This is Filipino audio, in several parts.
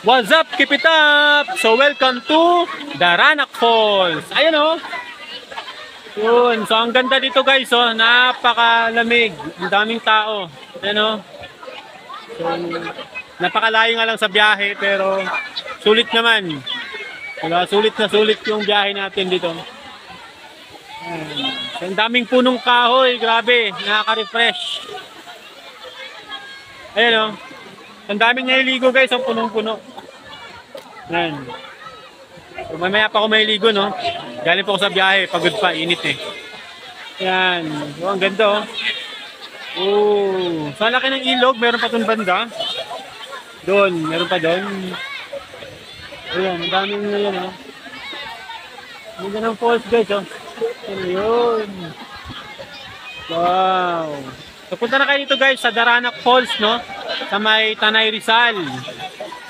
What's up? Keep it up! So welcome to Daranac Falls. Ayan o. Yun. So ang ganda dito guys. Oh. Napakalamig. Ang daming tao. Ayan o. So, napakalayo nga lang sa biyahe pero sulit naman. Diba? Sulit na sulit yung biyahe natin dito. Ayan. So, ang daming punong kahoy. Grabe. Nakaka-refresh. Ayan o. Ang daming naliligo guys. Ang punong-puno. Ayan. So, mamaya pa ako maliligo, no? Galing po ako sa biyahe. Pagod pa. Init eh. Ayan. So, ang ganda, oh. Oh. Sa laki ng ilog. Meron pa itong banda. Doon. Meron pa doon. Ayan. Ang daming ngayon, oh. Ang ganda ng falls, guys, oh. Ayan. Wow. So, punta na kayo dito, guys, sa Daranac Falls, no? Sa may Tanay Rizal.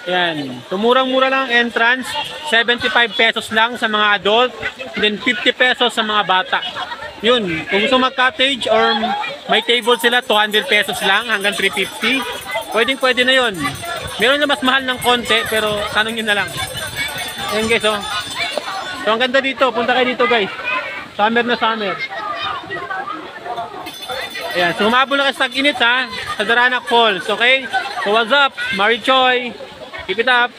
Ayan. Tumurang-mura lang entrance. 75 pesos lang sa mga adult. Then 50 pesos sa mga bata. Yun. Kung gusto mag-cottage or may table sila, 200 pesos lang hanggang 350. Pwedeng-pwede na yun. Meron na mas mahal ng konti, pero tanong nyo na lang. Ayan guys, oh. So ang ganda dito. Punta kayo dito guys. Summer na summer. Ayan. So humabol na kayo sa tag-init ha. Sa Daranac Falls. Okay? So what's up? Marichoy. Keep it up.